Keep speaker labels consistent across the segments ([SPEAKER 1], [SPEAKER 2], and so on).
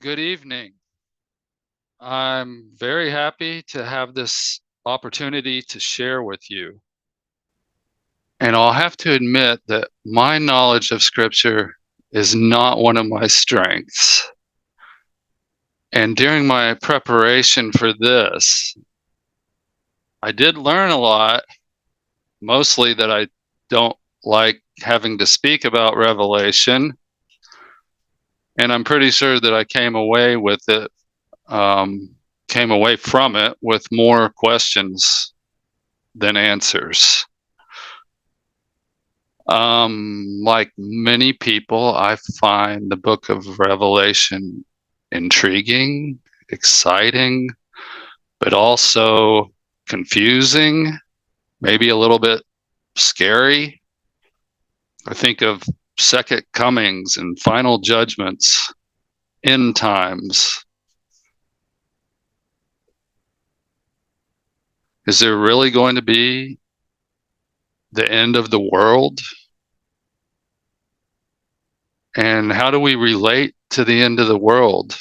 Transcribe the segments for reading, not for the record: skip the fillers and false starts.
[SPEAKER 1] Good evening. I'm very happy to have this opportunity to share with you. And I'll have to admit that my knowledge of Scripture is not one of my strengths. And during my preparation for this, I did learn a lot, mostly that I don't like having to speak about Revelation. And I'm pretty sure that I came away from it with more questions than answers. Like many people, I find the book of Revelation intriguing, exciting, but also confusing, maybe a little bit scary. I think of second comings and final judgments, end times. Is there really going to be the end of the world? And how do we relate to the end of the world?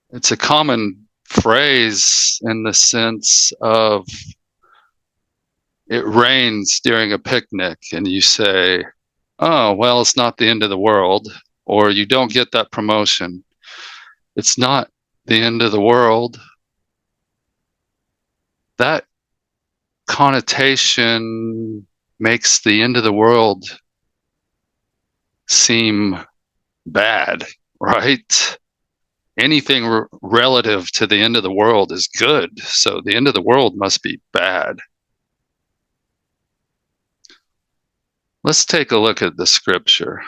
[SPEAKER 1] It's a common phrase in the sense of it rains during a picnic and you say, oh, well, it's not the end of the world, or you don't get that promotion. It's not the end of the world. That connotation makes the end of the world seem bad, right? Anything relative to the end of the world is good. So the end of the world must be bad. Let's take a look at the scripture.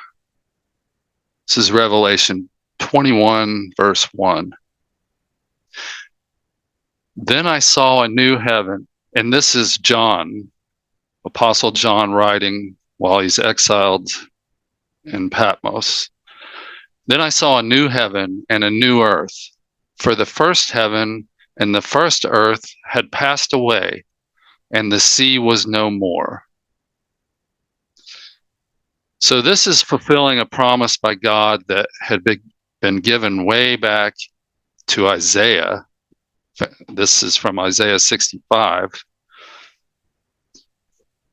[SPEAKER 1] This is Revelation 21, verse 1. Then I saw a new heaven, and this is John, Apostle John writing while he's exiled in Patmos. Then I saw a new heaven and a new earth, for the first heaven and the first earth had passed away, and the sea was no more. So this is fulfilling a promise by God that had been given way back to Isaiah. This is from Isaiah 65.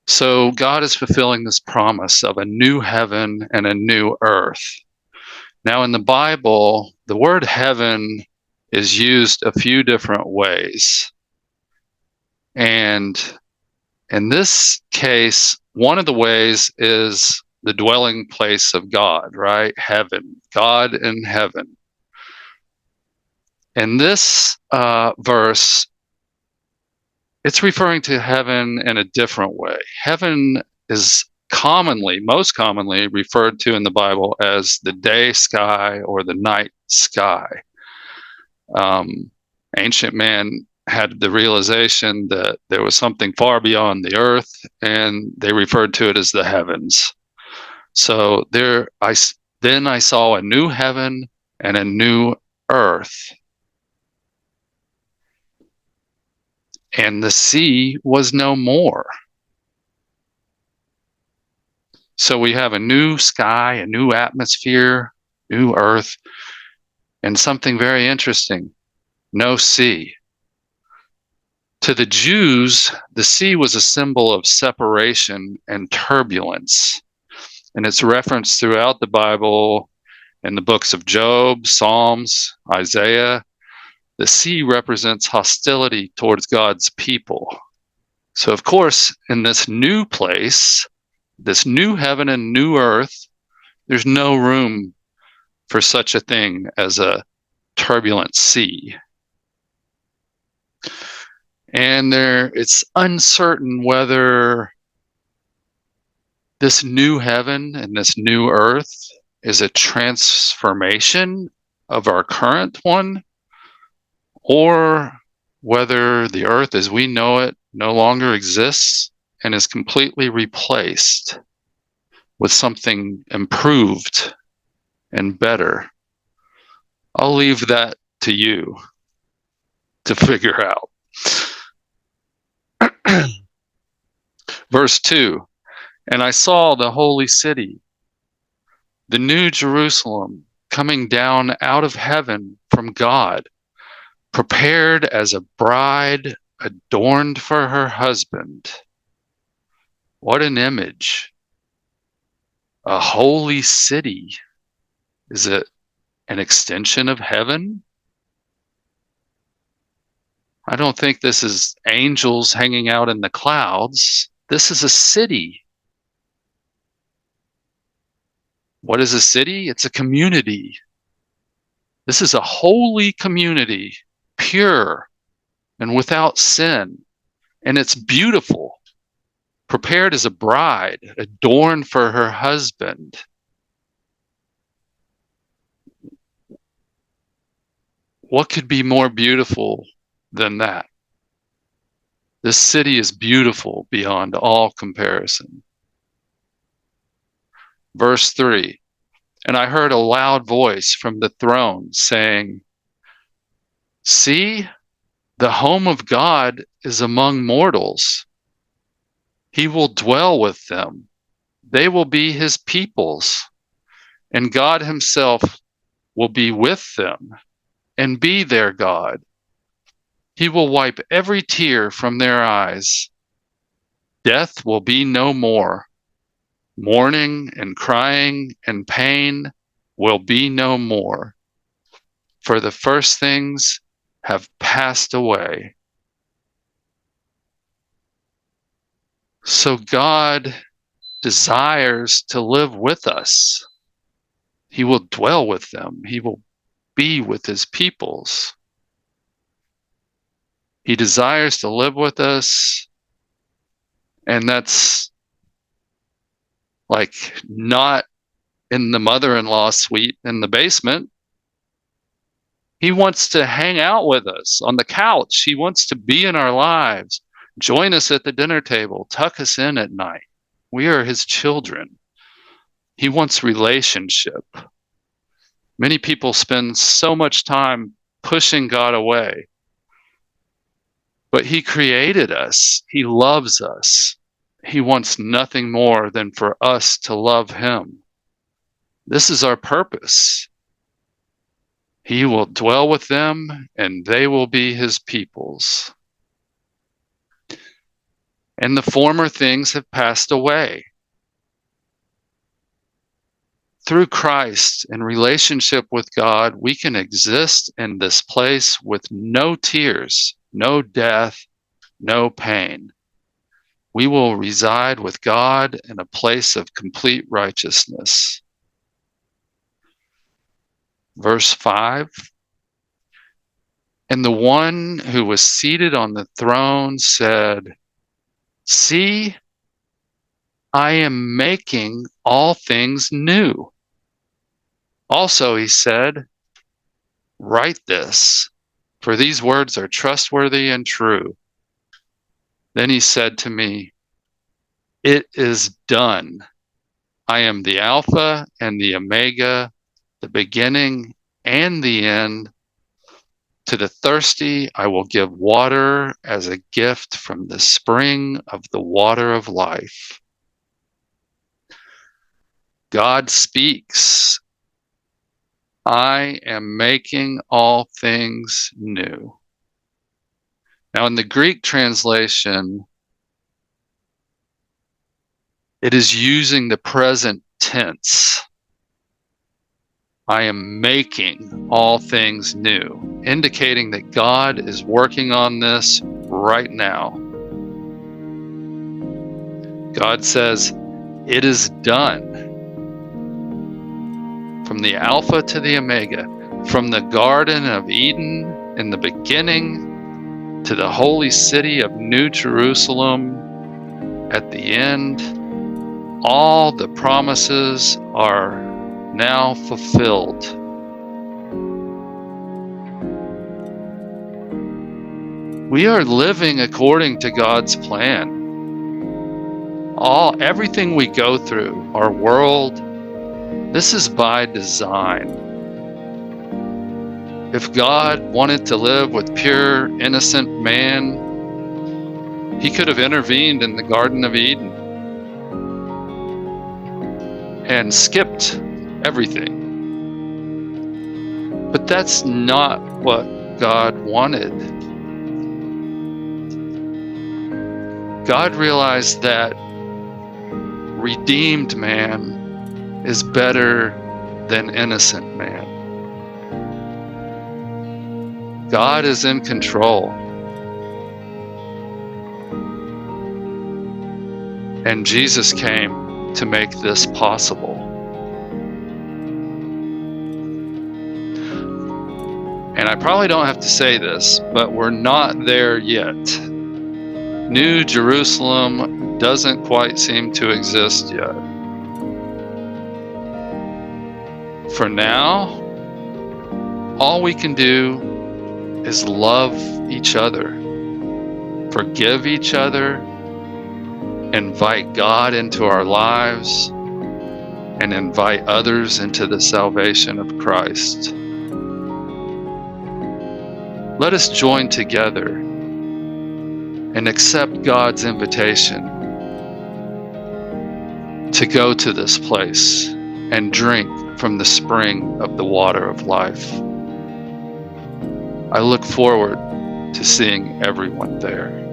[SPEAKER 1] So God is fulfilling this promise of a new heaven and a new earth. Now in the Bible, the word heaven is used a few different ways. And in this case, one of the ways is the dwelling place of God, right? Heaven, God in heaven. In this verse, it's referring to heaven in a different way. Heaven is most commonly referred to in the Bible as the day sky or the night sky. Ancient man had the realization that there was something far beyond the earth, and they referred to it as the heavens. So then I saw a new heaven and a new earth. And the sea was no more. So we have a new sky, a new atmosphere, new earth, and something very interesting, no sea. To the Jews, the sea was a symbol of separation and turbulence. And it's referenced throughout the Bible in the books of Job, Psalms, Isaiah. The sea represents hostility towards God's people. So, of course, in this new place, this new heaven and new earth, there's no room for such a thing as a turbulent sea. And it's uncertain whether this new heaven and this new earth is a transformation of our current one, or whether the earth as we know it no longer exists and is completely replaced with something improved and better. I'll leave that to you to figure out. Verse 2, and I saw the holy city, the new Jerusalem, coming down out of heaven from God, prepared as a bride adorned for her husband. What an image. A holy city. Is it an extension of heaven? I don't think this is angels hanging out in the clouds. This is a city. What is a city? It's a community. This is a holy community, pure and without sin. And it's beautiful, prepared as a bride, adorned for her husband. What could be more beautiful than that? This city is beautiful beyond all comparison. Verse 3, and I heard a loud voice from the throne saying, see, the home of God is among mortals. He will dwell with them. They will be his peoples, and God himself will be with them and be their God. He will wipe every tear from their eyes. Death will be no more. Mourning and crying and pain will be no more, for the first things have passed away. So God desires to live with us. He will dwell with them. He will be with his peoples. He desires to live with us, and that's like not in the mother-in-law suite in the basement. He wants to hang out with us on the couch. He wants to be in our lives, join us at the dinner table, tuck us in at night. We are his children. He wants relationship. Many people spend so much time pushing God away, but he created us. He loves us. He wants nothing more than for us to love him. This is our purpose. He will dwell with them, and they will be his peoples. And the former things have passed away. Through Christ and relationship with God, we can exist in this place with no tears, no death, no pain. We will reside with God in a place of complete righteousness. Verse 5, and the one who was seated on the throne said, see, I am making all things new. Also, he said, write this, for these words are trustworthy and true. Then he said to me, it is done. I am the Alpha and the Omega, the beginning and the end. To the thirsty, I will give water as a gift from the spring of the water of life. God speaks. I am making all things new. Now, in the Greek translation, it is using the present tense. I am making all things new, indicating that God is working on this right now. God says, it is done. From the Alpha to the Omega, from the Garden of Eden in the beginning to the holy city of New Jerusalem at the end, all the promises are now fulfilled. We are living according to God's plan. Everything we go through, our world, this is by design. If God wanted to live with pure, innocent man, he could have intervened in the Garden of Eden and skipped everything. But that's not what God wanted. God realized that redeemed man is better than innocent man. God is in control. And Jesus came to make this possible. And I probably don't have to say this, but we're not there yet. New Jerusalem doesn't quite seem to exist yet. For now, all we can do is love each other, forgive each other, invite God into our lives, and invite others into the salvation of Christ. Let us join together and accept God's invitation to go to this place and drink from the spring of the water of life. I look forward to seeing everyone there.